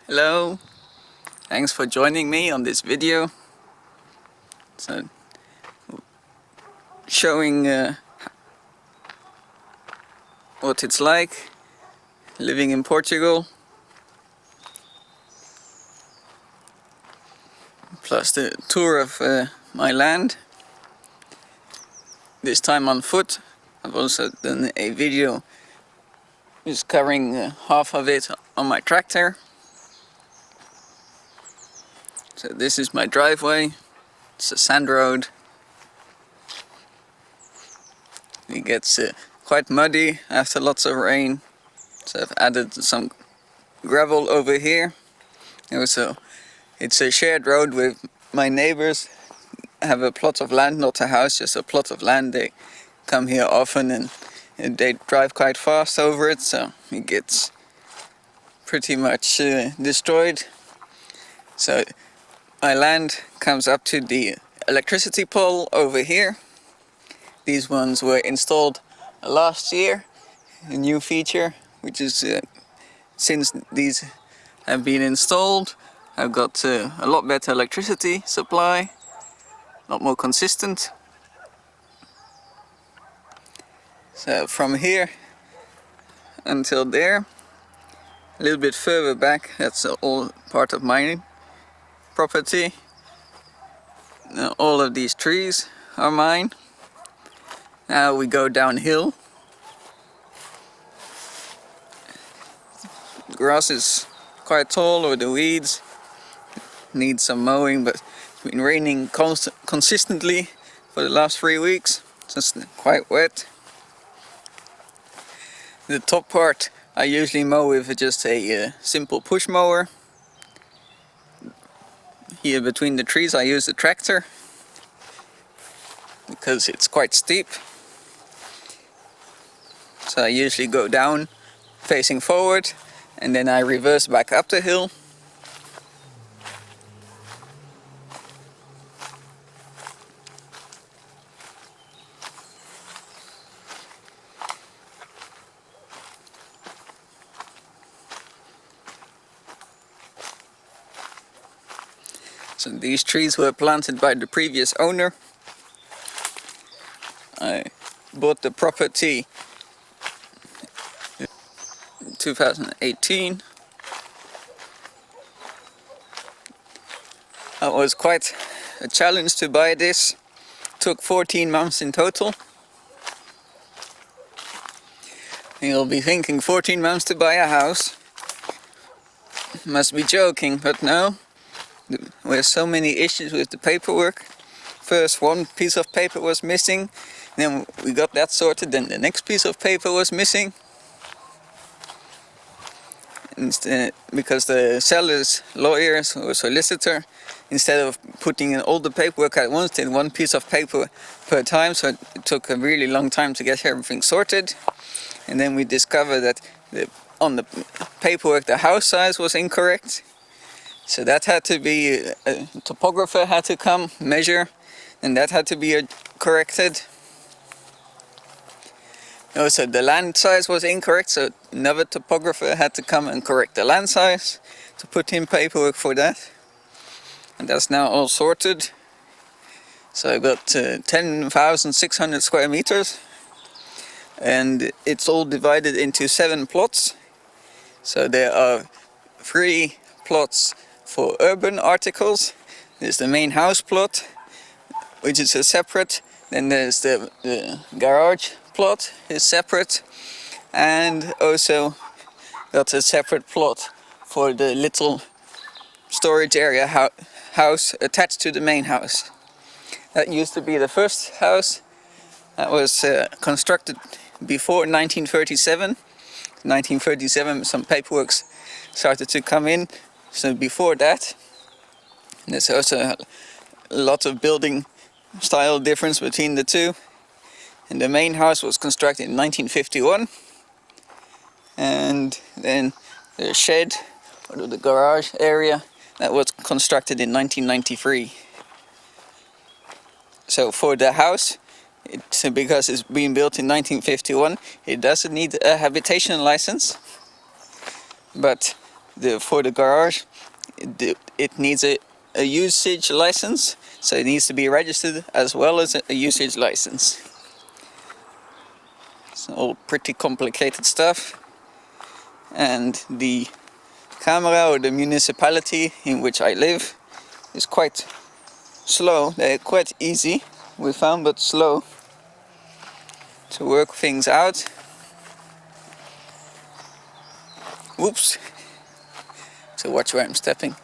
Hello, thanks for joining me on this video. So, showing what it's like living in Portugal, plus the tour of my land, this time on foot. I've also done a video just covering half of it on my tractor. So this is my driveway. It's a sand road. It gets quite muddy after lots of rain, so I've added some gravel over here. Also, it's a shared road with my neighbors. I have a plot of land, not a house, just a plot of land. They come here often and they drive quite fast over it, so it gets pretty much destroyed. So my land comes up to the electricity pole over here. These ones were installed last year, a new feature, which is since these have been installed, I've got a lot better electricity supply, a lot more consistent. So from here until there, a little bit further back, that's all part of my property. Now all of these trees are mine. Now we go downhill. The grass is quite tall, or the weeds need some mowing, but it's been raining consistently for the last 3 weeks. It's just quite wet. The top part I usually mow with just a simple push mower. Here between the trees I use the tractor because it's quite steep. So I usually go down facing forward and then I reverse back up the hill. So these trees were planted by the previous owner. I bought the property in 2018. It was quite a challenge to buy this. It took 14 months in total. You'll be thinking 14 months to buy a house? Must be joking, but no. There were so many issues with the paperwork. First one piece of paper was missing, then we got that sorted, then the next piece of paper was missing. Because the seller's lawyers or solicitor, instead of putting in all the paperwork at once, did one piece of paper per time, so it took a really long time to get everything sorted. And then we discovered that on the paperwork the house size was incorrect. So that had to be, a topographer had to come measure, and that had to be corrected. Also the land size was incorrect, so another topographer had to come and correct the land size to put in paperwork for that. And that's now all sorted. So I got 10,600 square meters, and it's all divided into 7 plots. So there are 3 plots for urban articles. There's the main house plot, which is a separate. Then there's the garage plot is separate, and also got a separate plot for the little storage area house attached to the main house. That used to be the first house. That was constructed before 1937. 1937 some paperwork started to come in, so before that. And there's also a lot of building style difference between the two. And the main house was constructed in 1951, and then the shed, or the garage area, that was constructed in 1993. So for the house, because it's been built in 1951, it doesn't need a habitation license. But for the garage, it needs a usage license, so it needs to be registered as well as a usage license. It's all pretty complicated stuff, and the camera or the municipality in which I live is quite slow. They're quite easy, we found, but slow to work things out. Whoops. So watch where I'm stepping.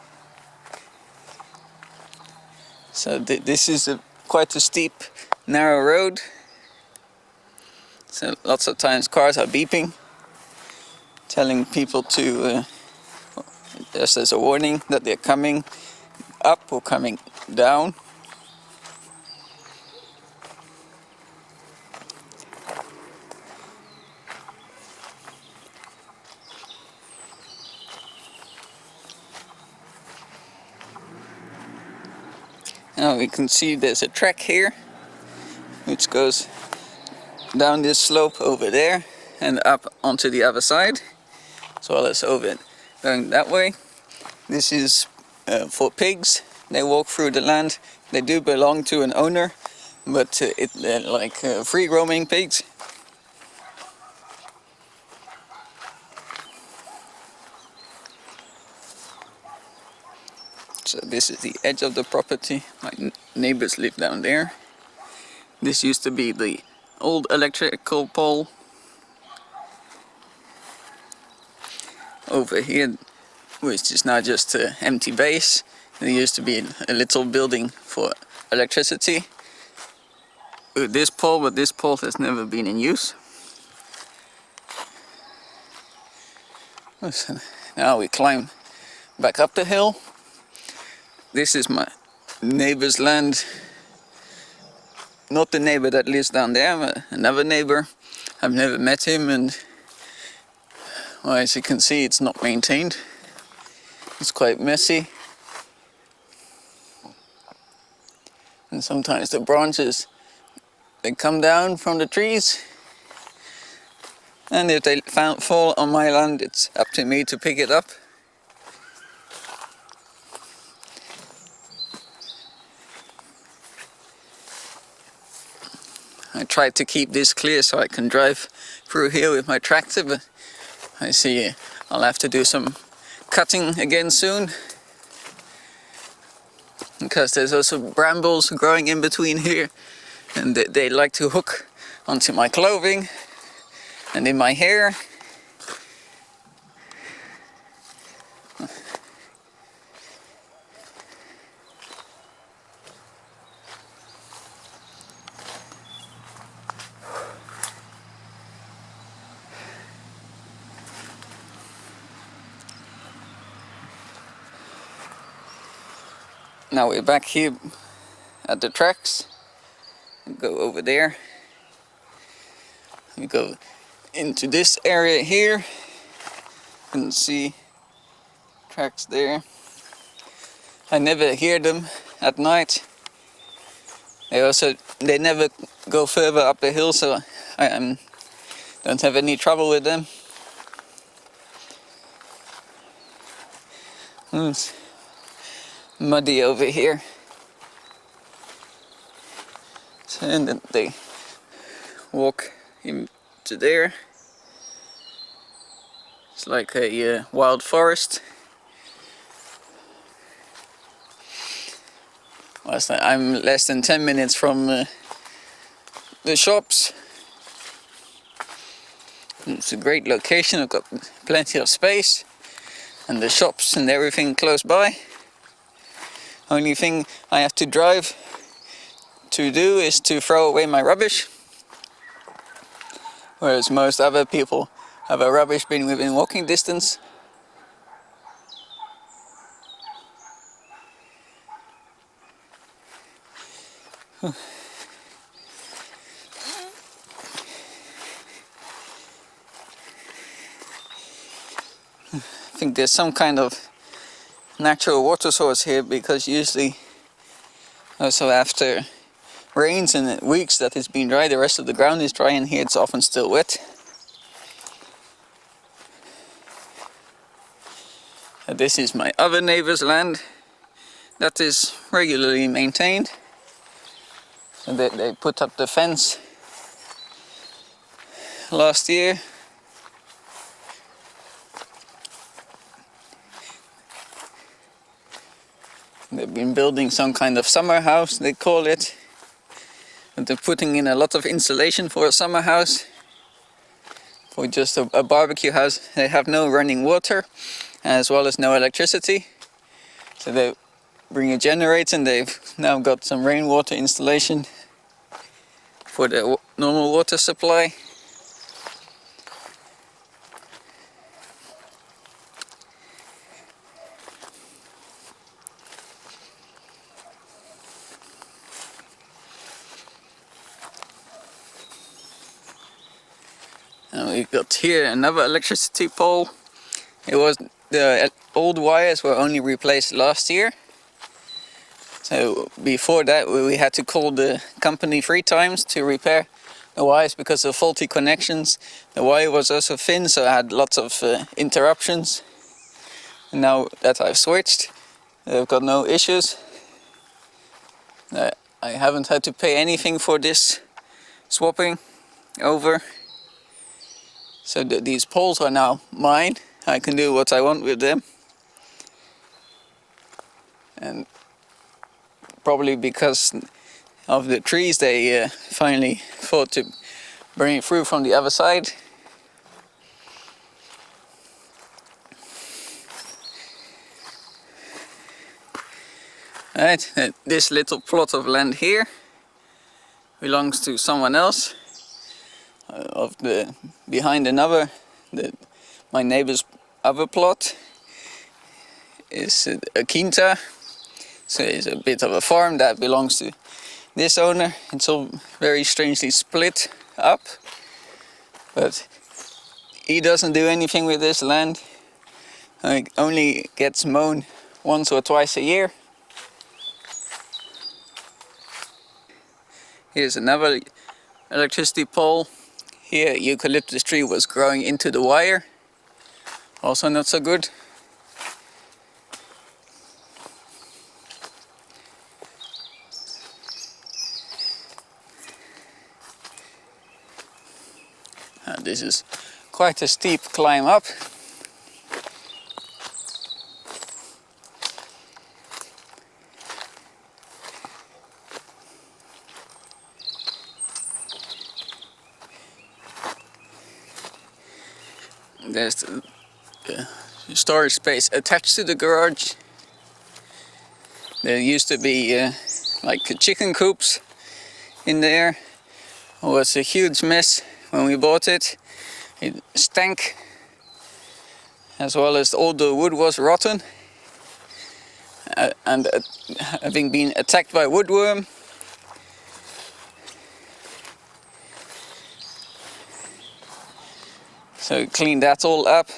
So this is quite a steep, narrow road. So lots of times cars are beeping, telling people to, just as a warning that they're coming up or coming down. Now we can see there's a track here which goes down this slope over there and up onto the other side, as well as over going that way. This is for pigs. They walk through the land. They do belong to an owner, but they're like free roaming pigs. So this is the edge of the property. My neighbors live down there. This used to be the old electrical pole. Over here, which is now just an empty base. There used to be a little building for electricity with this pole, but this pole has never been in use. So now we climb back up the hill. This is my neighbor's land. Not the neighbor that lives down there, but another neighbor. I've never met him, and well, as you can see, it's not maintained. It's quite messy. And sometimes the branches, they come down from the trees. And if they fall on my land, it's up to me to pick it up. I tried to keep this clear so I can drive through here with my tractor, but I see I'll have to do some cutting again soon, because there's also brambles growing in between here, and they like to hook onto my clothing and in my hair. Now we're back here at the tracks. We go over there. We go into this area here. You can see tracks there. I never hear them at night. They never go further up the hill, so I don't have any trouble with them. It's muddy over here. So, and then they walk into there. It's like a wild forest. I'm less than 10 minutes from the shops. It's a great location. I've got plenty of space, and the shops and everything close by. Only thing I have to drive to do is to throw away my rubbish, whereas most other people have a rubbish bin within walking distance. I think there's some kind of natural water source here, because usually also after rains and weeks that it's been dry, the rest of the ground is dry, and here it's often still wet. This is my other neighbor's land that is regularly maintained. So they put up the fence last year. They've been building some kind of summer house, they call it. And they're putting in a lot of insulation for a summer house. For just a barbecue house, they have no running water as well as no electricity. So they bring a generator and they've now got some rainwater installation for the normal water supply. And we've got here another electricity pole. The old wires were only replaced last year. So before that we had to call the company 3 times to repair the wires because of faulty connections. The wire was also thin, so I had lots of interruptions. And now that I've switched, I've got no issues. I haven't had to pay anything for this swapping over. So these poles are now mine. I can do what I want with them. And probably because of the trees, they finally thought to bring it through from the other side. Right, this little plot of land here belongs to someone else. Behind another, my neighbor's other plot is a quinta, so it's a bit of a farm that belongs to this owner. It's all very strangely split up, but he doesn't do anything with this land. It only gets mown once or twice a year. Here's another electricity pole. Here, eucalyptus tree was growing into the wire. Also not so good. This is quite a steep climb up. There's the storage space attached to the garage. There used to be like chicken coops in there. It was a huge mess when we bought it. It stank, as well as all the wood was rotten and having been attacked by woodworm. So clean that all up.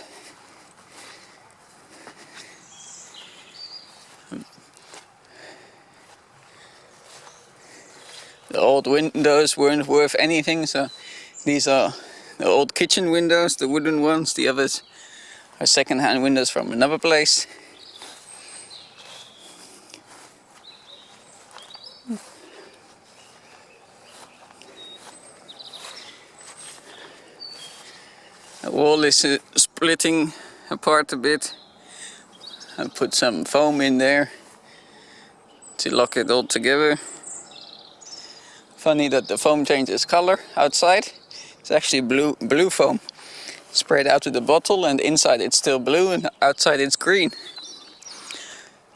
The old windows weren't worth anything, so these are the old kitchen windows, the wooden ones. The others are second-hand windows from another place. The wall is splitting apart a bit. I put some foam in there to lock it all together. Funny that the foam changes color outside. It's actually blue foam sprayed out of the bottle, and inside it's still blue and outside it's green.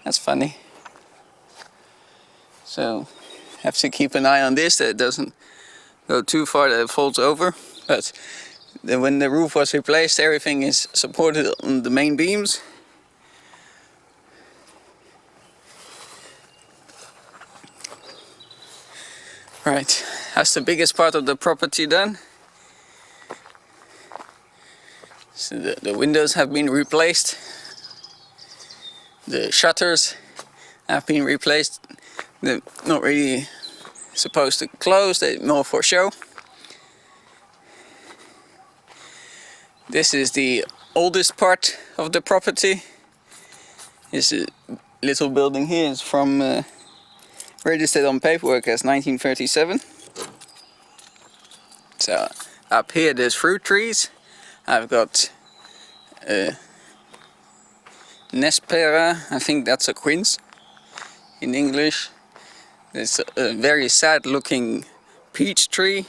That's funny. So have to keep an eye on this, that it doesn't go too far that it falls over. But when the roof was replaced, everything is supported on the main beams. Right, that's the biggest part of the property done. So the windows have been replaced. The shutters have been replaced. They're not really supposed to close, they're more for show. This is the oldest part of the property. This little building here is from registered on paperwork as 1937. So up here there's fruit trees. I've got Nespera, I think that's a quince in English. There's a very sad looking peach tree.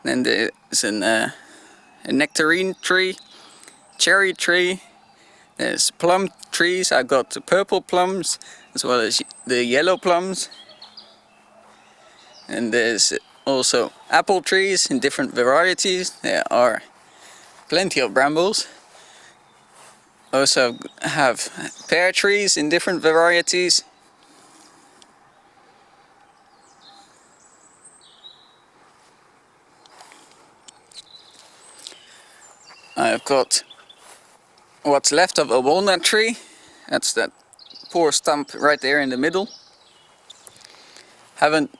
Then there's a nectarine tree, cherry tree. There's plum trees. I've got the purple plums as well as the yellow plums. And there's also apple trees in different varieties. There are plenty of brambles. Also have pear trees in different varieties. I've got what's left of a walnut tree. That's that poor stump right there in the middle.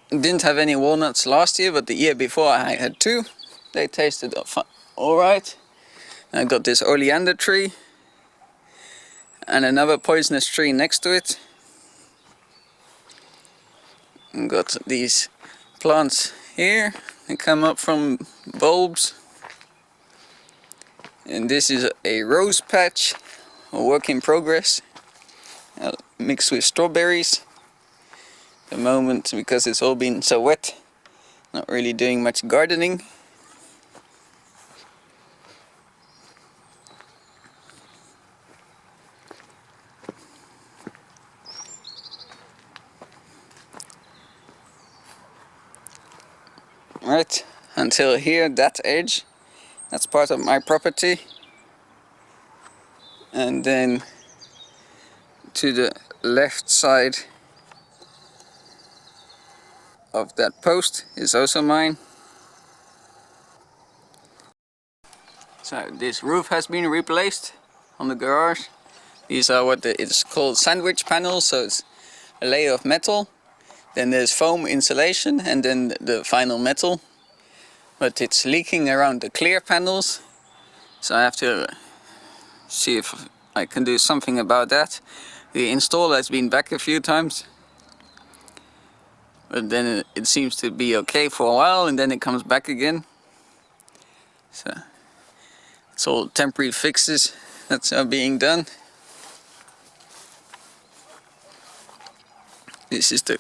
Didn't have any walnuts last year, but the year before I had two. They tasted alright. I got this oleander tree and another poisonous tree next to it. And got these plants here. They come up from bulbs. And this is a rose patch, a work in progress, mixed with strawberries. At the moment, because it's all been so wet, not really doing much gardening. Right, until here, that edge, that's part of my property. And then to the left side of that post is also mine. So this roof has been replaced on the garage. These are what it's called sandwich panels, so it's a layer of metal. Then there's foam insulation and then the final metal. But it's leaking around the clear panels, so I have to see if I can do something about that. The installer has been back a few times, but then it seems to be okay for a while and then it comes back again. So it's all temporary fixes that's being done. This is the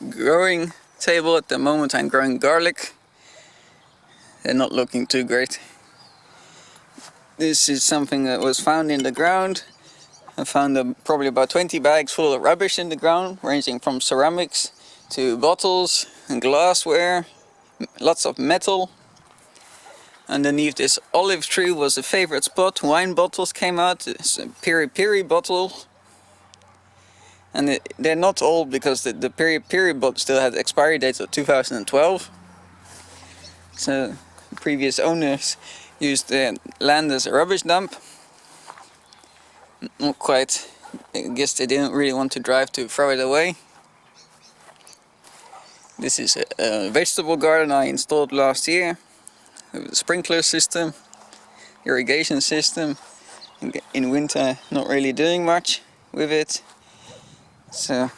growing table. At the moment I'm growing garlic. They're not looking too great. This is something that was found in the ground. I found probably about 20 bags full of rubbish in the ground, ranging from ceramics to bottles and glassware, lots of metal. Underneath this olive tree was a favorite spot. Wine bottles came out. It's a piri-piri bottle. And they're not old because the piri-piri bottle still had expiry dates of 2012. So previous owners used the land as a rubbish dump. Not quite. I guess they didn't really want to drive to throw it away. This is a vegetable garden I installed last year. With a sprinkler system, irrigation system. In winter, not really doing much with it. So,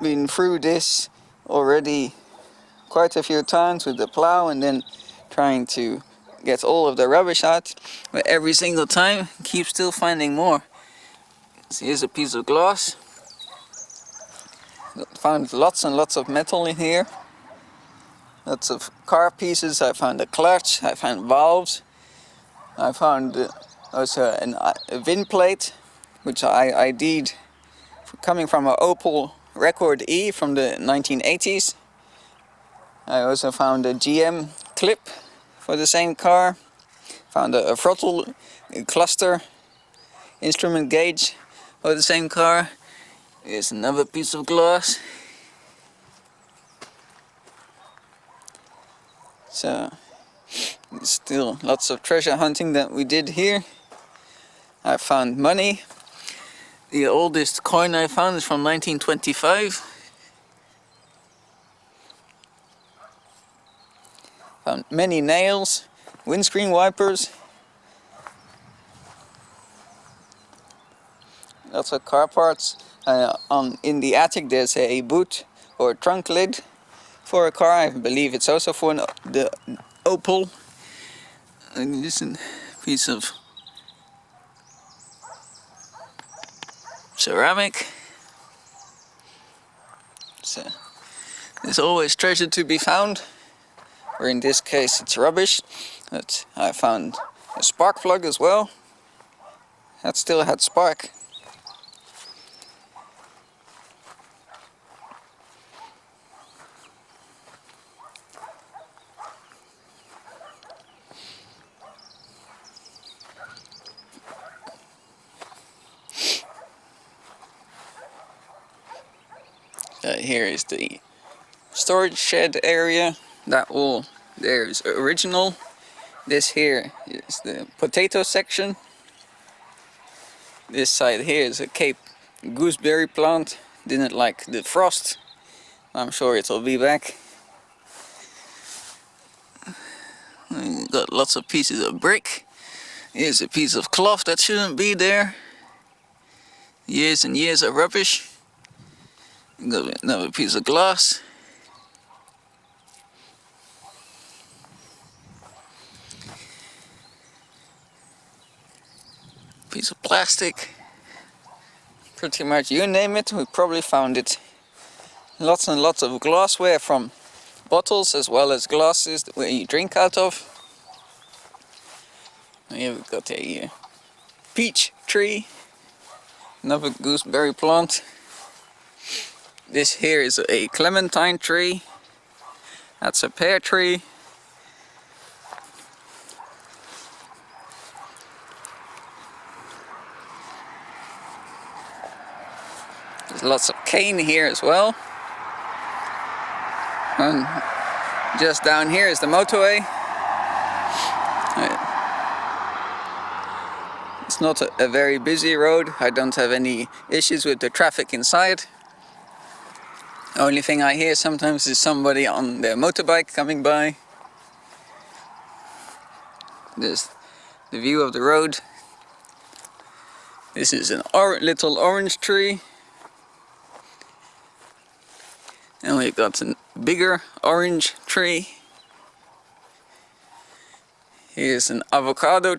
been through this already quite a few times with the plow and then trying to get all of the rubbish out, but every single time keep still finding more. So here's a piece of glass. Found lots and lots of metal in here. Lots of car pieces. I found a clutch, I found valves. I found also a VIN plate, which I ID'd coming from an Opel Record E from the 1980s. I also found a GM clip for the same car. Found a throttle cluster instrument gauge for the same car. Here's another piece of glass. So, still lots of treasure hunting that we did here. I found money. The oldest coin I found is from 1925. Found many nails, windscreen wipers. lots of car parts. In the attic there's a boot or trunk lid for a car. I believe it's also for the Opel. And this is a piece of ceramic. So there's always treasure to be found, or in this case it's rubbish. But I found a spark plug as well. That still had spark. Here is the storage shed area. That wall there is original. This here is the potato section. This side here is a Cape gooseberry plant. Didn't like the frost. I'm sure it'll be back. Got lots of pieces of brick. Here's a piece of cloth that shouldn't be there. Years and years of rubbish. Got another piece of glass. Piece of plastic. Pretty much you name it, we probably found it. Lots and lots of glassware, from bottles as well as glasses where you drink out of. And here we've got a peach tree. Another gooseberry plant. This here is a clementine tree. That's a pear tree. There's lots of cane here as well. And just down here is the motorway. It's not a very busy road. I don't have any issues with the traffic inside. The only thing I hear sometimes is somebody on their motorbike coming by. There's the view of the road. This is a little orange tree. And we've got a bigger orange tree. Here's an avocado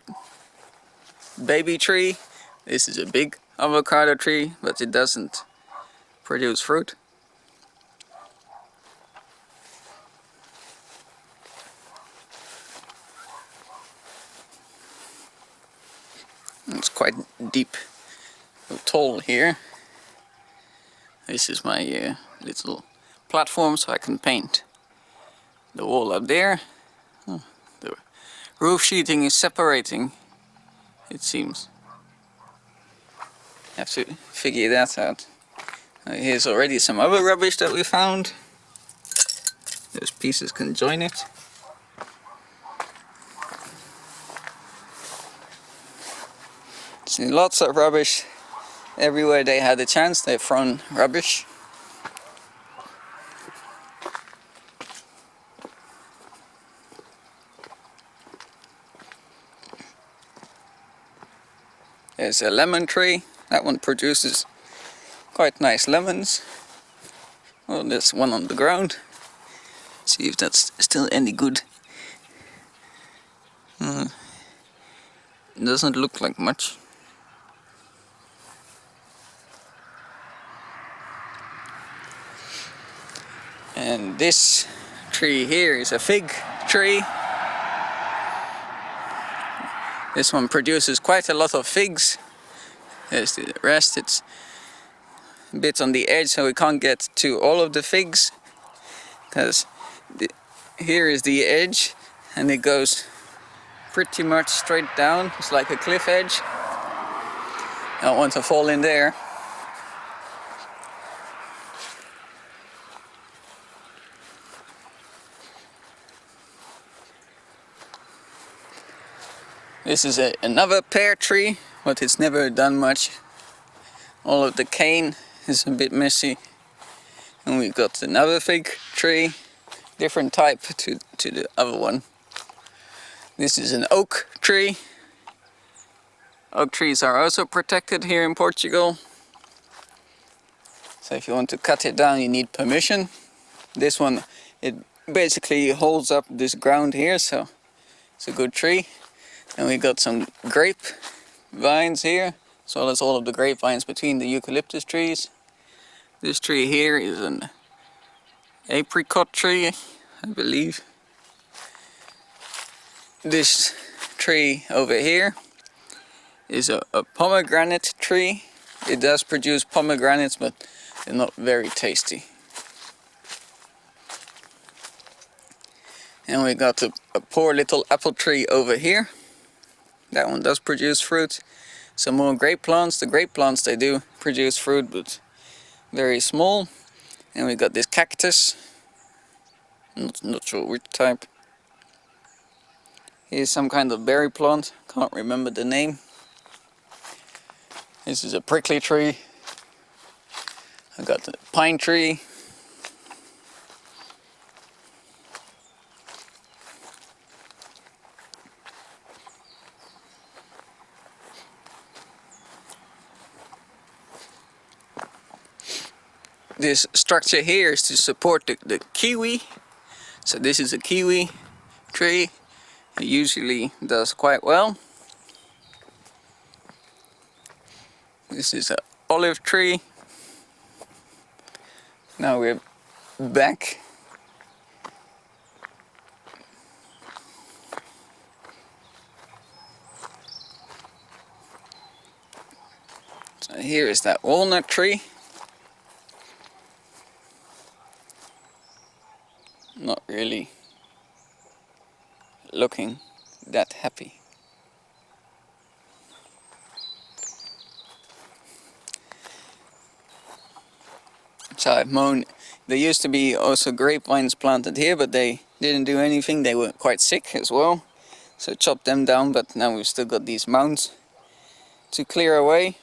baby tree. This is a big avocado tree, but it doesn't produce fruit. It's quite deep, tall here. This is my little platform, so I can paint the wall up there. Oh, the roof sheeting is separating, it seems. Have to figure that out. Here's already some other rubbish that we found. Those pieces can join it. See, lots of rubbish. Everywhere they had a chance, they've thrown rubbish. There's a lemon tree. That one produces quite nice lemons. Well, there's one on the ground. See if that's still any good. It doesn't look like much. And this tree here is a fig tree. This one produces quite a lot of figs. There's the rest. It's a bit on the edge, so we can't get to all of the figs, because here is the edge and it goes pretty much straight down. It's like a cliff edge. I don't want to fall in there. This is another pear tree, but it's never done much. All of the cane is a bit messy. And we've got another fig tree, different type to the other one. This is an oak tree. Oak trees are also protected here in Portugal. So if you want to cut it down, you need permission. This one, it basically holds up this ground here, so it's a good tree. And we got some grape vines here, as well as all of the grapevines between the eucalyptus trees. This tree here is an apricot tree, I believe. This tree over here is a pomegranate tree. It does produce pomegranates, but they're not very tasty. And we got a poor little apple tree over here. That one does produce fruit. Some more grape plants. The grape plants, they do produce fruit, but very small. And we got this cactus. Not sure which type. Here's some kind of berry plant. Can't remember the name. This is a prickly tree. I got the pine tree. This structure here is to support the kiwi. So this is a kiwi tree. It usually does quite well. This is an olive tree. Now we're back. So here is that walnut tree. Not really looking that happy. So I've mown. There used to be also grapevines planted here, but they didn't do anything. They were quite sick as well, so chopped them down. But now we've still got these mounds to clear away.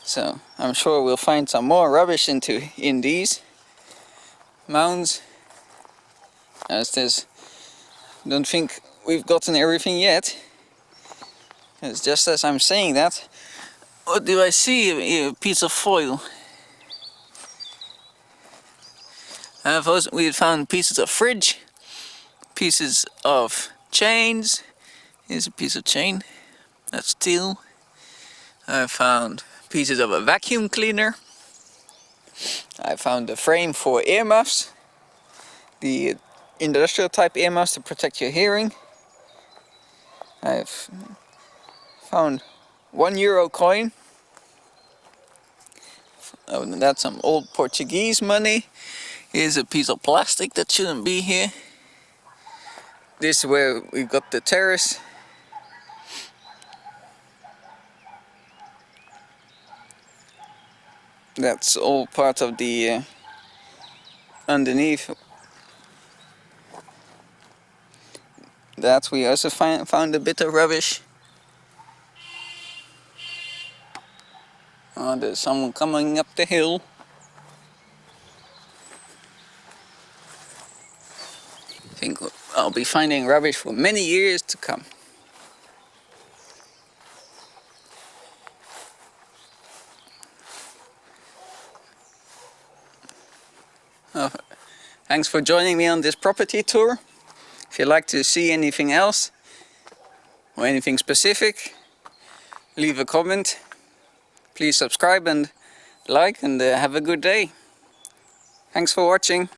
So I'm sure we'll find some more rubbish in these mounds. As this, don't think we've gotten everything yet. It's just as I'm saying that, what do I see? A piece of foil. We found pieces of fridge, pieces of chains. Here's a piece of chain, that's steel. I found pieces of a vacuum cleaner. I found a frame for earmuffs, the industrial type earmuffs to protect your hearing. I've found €1 coin. Oh, that's some old Portuguese money. Here's a piece of plastic that shouldn't be here. This is where we got the terrace. That's all part of the underneath. That we also found a bit of rubbish. Oh, there's someone coming up the hill. I think I'll be finding rubbish for many years to come. Oh, thanks for joining me on this property tour. If you'd like to see anything else or anything specific, leave a comment. Please subscribe and like, and have a good day. Thanks for watching.